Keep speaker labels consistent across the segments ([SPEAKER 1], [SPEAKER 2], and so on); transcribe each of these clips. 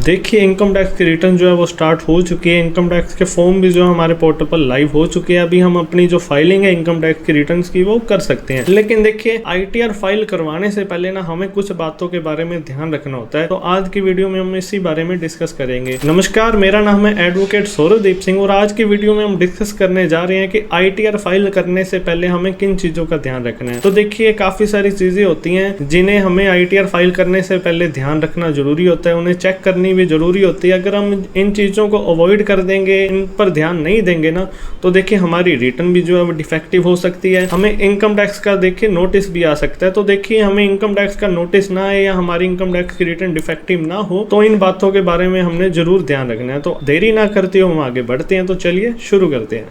[SPEAKER 1] देखिए income tax की return जो है वो स्टार्ट हो चुकी है। इनकम टैक्स के फॉर्म भी जो है हमारे पोर्टल पर लाइव हो चुके हैं। अभी हम अपनी जो फाइलिंग है इनकम टैक्स की रिटर्न्स की वो कर सकते हैं। लेकिन देखिए आईटीआर फाइल करवाने से पहले ना हमें कुछ बातों के बारे में ध्यान रखना होता है। तो आज की वीडियो में हम इसी बारे में डिस्कस करेंगे। नमस्कार, मेरा नाम है एडवोकेट सौरभदीप सिंह और आज की वीडियो में हम डिस्कस करने जा रहे हैं कि आईटीआर फाइल करने से पहले हमें किन चीजों का ध्यान रखना है। तो देखिए काफी सारी चीजें होती हैं जिन्हें हमें आईटीआर फाइल करने से पहले ध्यान रखना जरूरी होता है, उन्हें चेक करनी भी जरूरी होती है। अगर हम इन चीज़ों को अवॉइड कर देंगे, इन पर ध्यान नहीं देंगे ना, तो देखिए हमारी रिटर्न भी जो है वो डिफेक्टिव हो सकती है। हमें इनकम टैक्स का देखिए नोटिस भी आ सकता है। तो देखिए हमें इनकम टैक्स का नोटिस ना आए या हमारी इनकम टैक्स की रिटर्न डिफेक्टिव ना हो, तो इन बातों के बारे में हमने जरूर ध्यान रखना है। तो देरी ना करते हो, हम आगे बढ़ते हैं। तो चलिए शुरू करते हैं।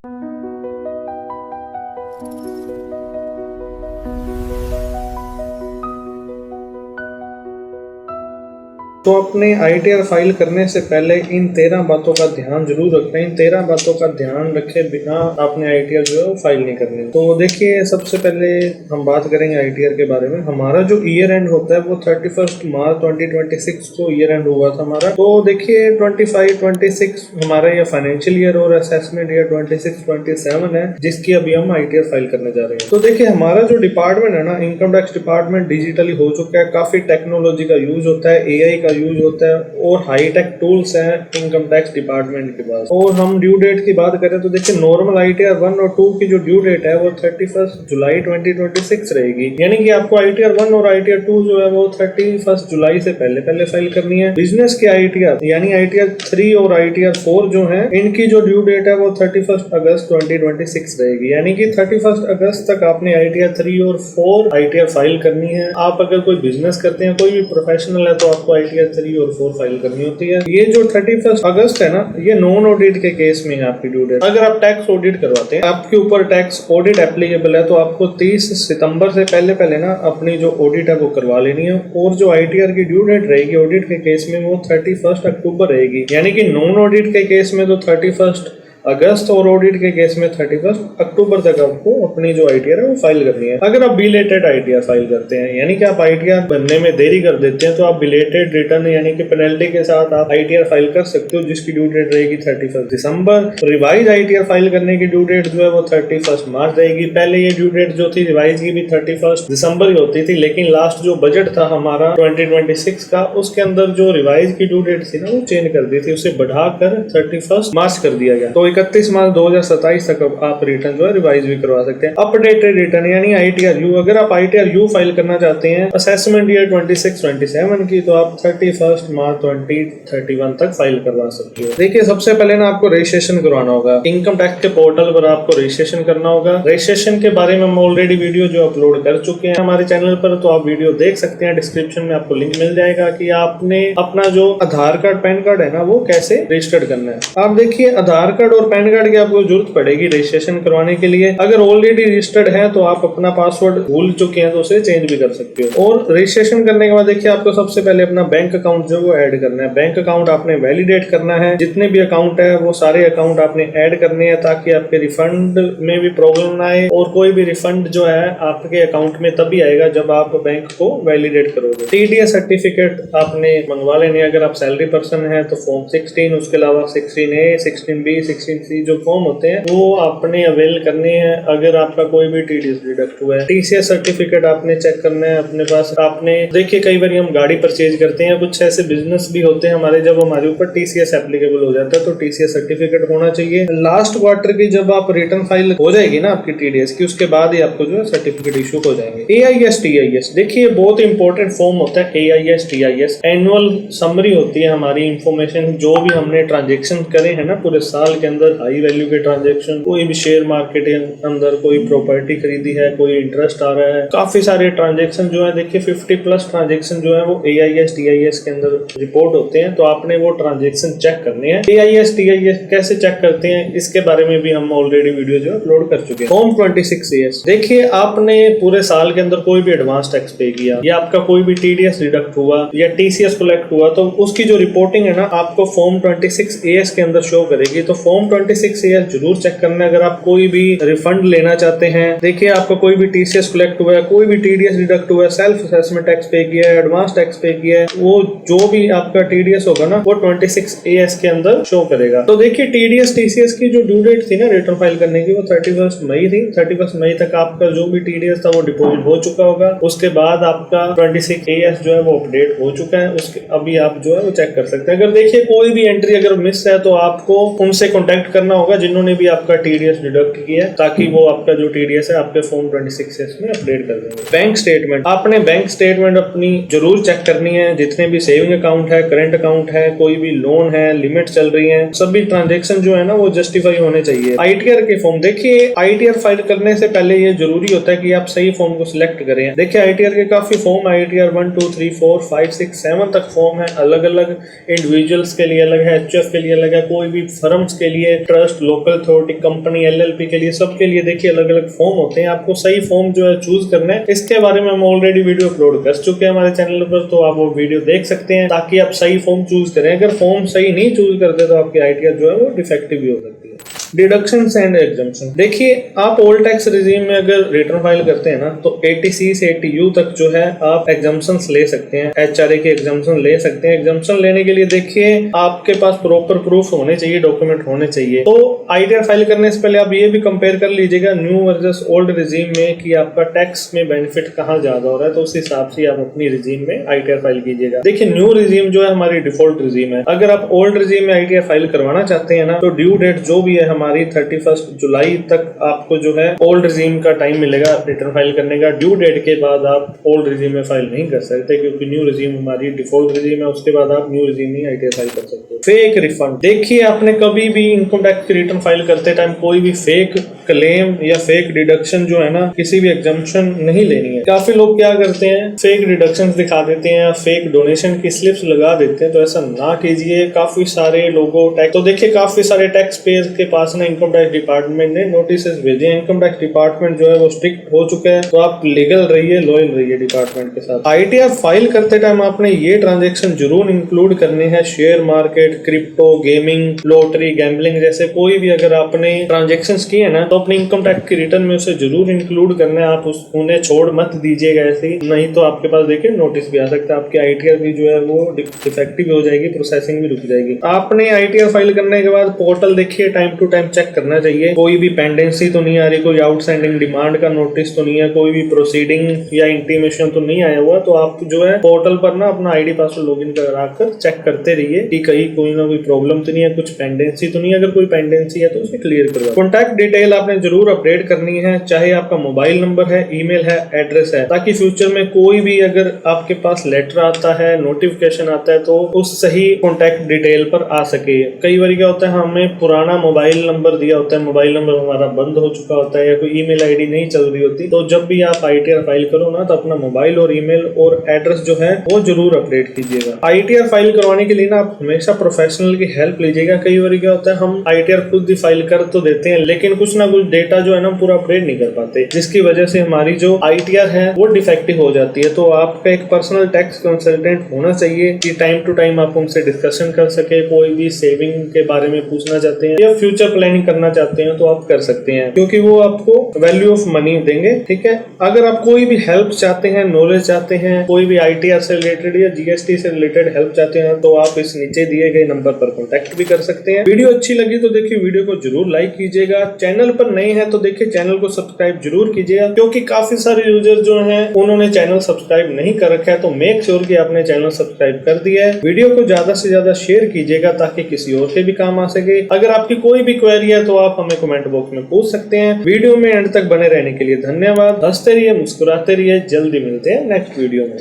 [SPEAKER 1] तो अपने आईटीआर फाइल करने से पहले इन 13 बातों का ध्यान जरूर रखना है। इन 13 बातों का ध्यान रखे बिना आपने आईटीआर जो है वो फाइल नहीं करनी। तो देखिए सबसे पहले हम बात करेंगे आईटीआर के बारे में। हमारा जो ईयर एंड होता है वो 31 मार्च 2026 को ईयर एंड हुआ था हमारा। तो देखिए 25-26 हमारा ये फाइनेंशियल ईयर और असेसमेंट ईयर 26-27 है, जिसकी अभी हम आईटीआर फाइल करने जा रहे हैं। तो देखिए हमारा जो डिपार्टमेंट है ना, इनकम टैक्स डिपार्टमेंट डिजिटली हो चुका है। काफी टेक्नोलॉजी का यूज होता है, एआई का यूज होता है और हाईटेक टूल्स हैं इनकम टैक्स डिपार्टमेंट के पास। और हम ड्यू डेट की बात करें तो देखिए नॉर्मल आईटीआर 1 और 2 की जो ड्यू डेट है वो 31 जुलाई 2026 रहेगी। यानी कि आपको आईटीआर 1 और आईटीआर 2 जो है वो 31 जुलाई से पहले फाइल करनी है। बिजनेस के आईटीआर यानी आईटीआर 3 और आईटीआर 4 जो है, इनकी जो ड्यू डेट है वो 31 अगस्त 2026 रहेगी। यानी कि 31 अगस्त तक आपने आईटीआर 3 और 4 आईटीआर फाइल करनी है। आप अगर कोई बिजनेस करते हैं, कोई भी प्रोफेशनल है, तो आपको आईटीआर 3 और 4 फाइल करनी होती है। ये जो 31 अगस्त है ना, ये नॉन ऑडिट के केस में है आपकी ड्यू डेट। अगर आप टैक्स ऑडिट करवाते हैं, आपके ऊपर टैक्स ऑडिट एप्लीकेबल है, तो आपको 30 सितंबर से पहले ना अपनी जो ऑडिट है वो करवा लेनी है। और जो आईटीआर की ड्यू डेट रहेगी ऑडिट के केस में वो 31 अक्टूबर रहेगी। यानी कि नॉन ऑडिट के केस में तो 31 अगस्त और ऑडिट के केस में 31 अक्टूबर तक आपको अपनी जो आईटीआर है वो फाइल करनी है। अगर आप बिलेटेड आईटीआर फाइल करते हैं, यानी कि आप आईटीआर बनने में देरी कर देते हैं, तो आप बिलेटेड रिटर्न यानी कि पेनल्टी के साथ आप आईटीआर फाइल कर सकते हो, जिसकी ड्यू डेट रहेगी 31 दिसंबर। रिवाइज आईटीआर फाइल करने की ड्यू डेट जो है वो 31 मार्च रहेगी। पहले ये ड्यू डेट जो थी रिवाइज की भी 31 दिसंबर ही होती थी, लेकिन लास्ट जो बजट था हमारा 2026 का, उसके अंदर जो रिवाइज की ड्यू डेट थी ना वो चेंज कर दी थी, उसे बढ़ाकर 31 मार्च कर दिया गया। तो 31 मार्च 2027 तक आप रिटर्न जो है रिवाइज भी करवा सकते हैं। अपडेटेड रिटर्न यानी आईटीआर यू, अगर आप आईटीआर यू फाइल करना चाहते हैं असेसमेंट ईयर 26-27 की, तो आप 31 मार्च 2031 तक फाइल करवा सकते हो। देखिए सबसे पहले ना आपको रजिस्ट्रेशन करवाना होगा। इनकम टैक्स के पोर्टल पर आपको रजिस्ट्रेशन करना होगा। रजिस्ट्रेशन के बारे में हम ऑलरेडी वीडियो जो अपलोड कर चुके हैं हमारे चैनल पर, तो आप वीडियो देख सकते हैं। डिस्क्रिप्शन में आपको लिंक मिल जाएगा कि आपने अपना जो आधार कार्ड पैन कार्ड है ना वो कैसे रजिस्टर्ड करना है। आप देखिए आधार कार्ड और पैन कार्ड की आपको जरूरत पड़ेगी रजिस्ट्रेशन करवाने के लिए। अगर ऑलरेडी रजिस्टर्ड है तो आप अपना पासवर्ड भूल चुके हैं तो उसे चेंज भी कर सकते हो। और रजिस्ट्रेशन करने के बाद देखिए आपको सबसे पहले अपना बैंक अकाउंट जो वो ऐड करना है। बैंक अकाउंट आपने वैलिडेट करना है। जितने भी अकाउंट है वो सारे अकाउंट आपने ऐड करने हैं, ताकि आपके रिफंड में भी प्रॉब्लम ना आए। और कोई भी रिफंड जो है आपके अकाउंट में तभी आएगा जब आप बैंक को वैलिडेट करोगे। टीडीएस सर्टिफिकेट आपने मंगवा लेने। अगर आप सैलरी पर्सन है तो फॉर्म 16, उसके अलावा 16A, 16B, 16C जो फॉर्म होते हैं वो आपने अवेल करने हैं। अगर आपका कोई भी टीडीएस डिडक्ट हुआ है, टीसीएस सर्टिफिकेट आपने चेक करना है अपने पास। आपने देखिए कई बार हम गाड़ी परचेज करते हैं, कुछ ऐसे बिजनेस भी होते हैं हमारे, जब हमारे ऊपर टीसीएस एप्लीकेबल हो जाता है तो टीसीएस सर्टिफिकेट होना चाहिए। लास्ट क्वार्टर की जब आप रिटर्न फाइल हो जाएगी ना आपकी टीडीएस की, उसके बाद ही आपको जो है सर्टिफिकेट इशू हो जाएंगे। एआईएस टीआईएस देखिए बहुत इंपॉर्टेंट फॉर्म होता है। एआईएस टीआईएस एनुअल समरी होती है हमारी इंफॉर्मेशन, जो भी हमने ट्रांजेक्शन करे हैं ना पूरे साल के अंदर, हाई वैल्यू के ट्रांजैक्शन, कोई भी शेयर मार्केट के अंदर कोई प्रॉपर्टी खरीदी है, कोई इंटरेस्ट आ रहा है, काफी सारे ट्रांजैक्शन जो है देखिए 50+ ट्रांजैक्शन जो है वो एआईएस टीआईएस के अंदर रिपोर्ट होते हैं। तो आपने वो ट्रांजैक्शन चेक करने हैं। एआईएस टीआईएस कैसे चेक करते हैं इसके बारे में भी हम ऑलरेडी वीडियो जो अपलोड कर चुके हैं। फॉर्म 26AS देखिए आपने पूरे साल के अंदर कोई भी एडवांस टैक्स पे किया या आपका कोई भी टीडीएस डिडक्ट हुआ या टीसीएस कलेक्ट हुआ, तो उसकी जो रिपोर्टिंग है ना आपको फॉर्म 26AS के अंदर शो करेगी। तो फॉर्म 26AS जरूर चेक करना है। अगर आप कोई भी रिफंड लेना चाहते हैं, देखिए आपका कोई भी TCS कलेक्ट हुआ है, कोई भी TDS डिडक्ट हुआ है, सेल्फ असेसमेंट टैक्स पे किया है, एडवांस टैक्स पे किया है, वो जो भी आपका TDS होगा ना वो 26AS के अंदर शो करेगा। तो देखिए TDS TCS की जो ड्यू डेट थी ना रिटर्न फाइल करने की वो 31 मई थी। 31 मई तक आपका जो भी TDS था वो डिपॉजिट हो चुका होगा। उसके बाद आपका 26AS जो है वो अपडेट हो चुका है। उसके अभी आप जो है वो चेक कर सकते हैं। अगर देखिए कोई भी एंट्री अगर मिस है तो आपको उनसे कॉन्टेक्ट करना होगा जिन्होंने भी आपका TDS डिडक्ट किया है, ताकि वो आपका जो TDS है आपके फॉर्म 26S में अपडेट कर देंगे। बैंक स्टेटमेंट, आपने बैंक स्टेटमेंट अपनी जरूर चेक करनी है। जितने भी सेविंग अकाउंट है, करंट अकाउंट है, कोई भी लोन है, लिमिट चल रही है, सभी ट्रांजेक्शन जो है ना वो जस्टिफाई होने चाहिए। ITR के फॉर्म, देखिए ITR फाइल करने से पहले ये जरूरी होता है कि आप सही फॉर्म को सिलेक्ट करें। देखिए ITR के काफी फॉर्म, ITR 1 2 3 4 5 6 7 तक फॉर्म है। अलग अलग इंडिविजुअल्स के लिए अलग है, HF के लिए अलग है, कोई भी फर्म्स के लिए, trust, local authority, company, LLP के लिए, सबके लिए देखिए अलग अलग फॉर्म होते हैं। आपको सही फॉर्म जो है चूज करना है। इसके बारे में हम ऑलरेडी वीडियो अपलोड कर चुके हैं हमारे चैनल पर, तो आप वो वीडियो देख सकते हैं ताकि आप सही फॉर्म चूज करें। अगर फॉर्म सही नहीं चूज करते तो आपकी ITR जो है वो डिफेक्टिव भी हो सकती है। डिडक्शंस एंड एग्जम्पशन, देखिए आप ओल्ड टैक्स रिजीम में अगर रिटर्न फाइल करते हैं ना तो 80C से 80U तक जो है आप एग्जम्पशंस ले सकते हैं, HRA के एग्जम्पशन ले सकते हैं। एग्जम्पशन लेने के लिए देखिए आपके पास प्रॉपर प्रूफ होने चाहिए, डॉक्यूमेंट होने चाहिए। तो ITR फाइल करने से पहले आप ये भी कंपेयर कर लीजिएगा न्यू वर्सेस ओल्ड रिजीम में कि आपका टैक्स में बेनिफिट कहाँ ज्यादा हो रहा है, तो उस हिसाब से आप अपनी रिजीम में ITR फाइल कीजिएगा। देखिए न्यू रिजीम जो है हमारी डिफॉल्ट रिजीम है। अगर आप ओल्ड रिजीम में ITR फाइल करवाना चाहते हैं ना तो ड्यू डेट जो भी है हमारी 31 जुलाई तक आपको जो है ओल्ड रिजीम का टाइम मिलेगा रिटर्न फाइल करने का। ड्यू डेट के बाद आप ओल्ड रिजीम में फाइल नहीं कर सकते क्योंकि न्यू रिजीम हमारी डिफॉल्ट रिजीम है। उसके बाद आप न्यू रिजीम में ITR फाइल कर सकते हो। फेक रिफंड, देखिए आपने कभी भी इनकम टैक्स की रिटर्न फाइल करते टाइम कोई भी फेक क्लेम या फेक डिडक्शन जो है ना किसी भी एग्जम्पशन नहीं लेनी है। काफी लोग क्या करते हैं, फेक डिडक्शन दिखा देते हैं या फेक डोनेशन की स्लिप्स लगा देते हैं, तो ऐसा ना कीजिए। काफी सारे लोगों टैक्स, तो देखिए काफी सारे टैक्स पेयर के पास ना इनकम टैक्स डिपार्टमेंट ने नोटिस भेजे हैं। इनकम टैक्स डिपार्टमेंट जो है वो स्ट्रिक्ट हो चुका है, तो आप लीगल रहिए, लॉयल रहिए डिपार्टमेंट के साथ। ITR फाइल करते टाइम आपने ये ट्रांजेक्शन जरूर इंक्लूड करने हैं, share market, crypto, gaming, lottery, gambling जैसे कोई भी अगर आपने ट्रांजेक्शन किए हैं ना तो अपने इनकम टैक्स की रिटर्न में उसे जरूर इंक्लूड करना है। आप उन्हें छोड़ मत दीजिएगा ऐसे ही, नहीं तो आपके पास देखिए नोटिस भी आ सकता है। आपकी ITR भी जो है वो डिफेक्टिव हो जाएगी, प्रोसेसिंग भी रुक जाएगी। आपने ITR फाइल करने के बाद पोर्टल देखिए टाइम टू टाइम चेक करना चाहिए, कोई भी पेंडेंसी तो नहीं आ रही, कोई आउटस्टैंडिंग डिमांड का नोटिस तो नहीं है, कोई भी प्रोसीडिंग या इंटीमेशन तो नहीं आया हुआ। तो आप जो है पोर्टल पर ना अपना ID पासवर्ड लॉगिन कराकर चेक करते रहिए कि कहीं कोई ना कोई प्रॉब्लम तो नहीं है, कुछ पेंडेंसी तो नहीं है। अगर कोई पेंडेंसी है तो उसे क्लियर करवाओ। कॉन्टैक्ट डिटेल आपने जरूर अपडेट करनी है, चाहे आपका मोबाइल नंबर है, ईमेल है, एड्रेस है, ताकि फ्यूचर में कोई भी अगर आपके पास लेटर आता है, नोटिफिकेशन आता है तो उस सही कॉन्टैक्ट डिटेल पर आ सके। कई बार क्या होता है हमें पुराना मोबाइल नंबर दिया होता है, मोबाइल नंबर हमारा बंद हो चुका होता है या कोई ईमेल ID नहीं चल रही होती, तो जब भी आप ITR फाइल करो ना तो अपना मोबाइल और ईमेल और एड्रेस जो है वो जरूर अपडेट कीजिएगा। ITR फाइल करवाने के लिए ना आप हमेशा प्रोफेशनल की हेल्प लीजिएगा। कई बार क्या होता है हम ITR खुद ही फाइल कर तो देते हैं लेकिन कुछ ना कुछ डेटा जो है ना पूरा अपडेट नहीं कर पाते, जिसकी वजह से हमारी जो ITR है वो डिफेक्टिव हो जाती है। तो आपका एक पर्सनल टैक्स कंसल्टेंट होना चाहिए कि टाइम टू टाइम आप उनसे डिस्कशन कर सके। कोई भी सेविंग के बारे में पूछना चाहते हैं या फ्यूचर प्लानिंग करना चाहते हैं तो आप कर सकते हैं, क्योंकि वो आपको वैल्यू ऑफ मनी देंगे। ठीक है, अगर आप कोई भी हेल्प चाहते हैं, नॉलेज चाहते हैं, कोई भी ITR से रिलेटेड या GST से रिलेटेड हेल्प चाहते हैं तो आप इस नीचे दिए गए नंबर पर कॉन्टैक्ट भी कर सकते हैं। वीडियो अच्छी लगी तो देखिए वीडियो को जरूर लाइक कीजिएगा। चैनल पर नए हैं तो देखिए चैनल को सब्सक्राइब जरूर कीजिएगा, क्योंकि काफी सारे यूजर जो हैं उन्होंने चैनल सब्सक्राइब नहीं कर रखा है, तो मेक श्योर कि आपने चैनल सब्सक्राइब कर दिया है। वीडियो को ज्यादा से ज्यादा शेयर कीजिएगा ताकि किसी और के भी काम आ सके। अगर आपकी कोई भी क्वेरी है तो आप हमें कमेंट बॉक्स में पूछ सकते हैं। वीडियो में एंड तक बने रहने के लिए धन्यवाद। हंसते रहिए, मुस्कुराते रहिए, जल्दी मिलते हैं नेक्स्ट वीडियो में।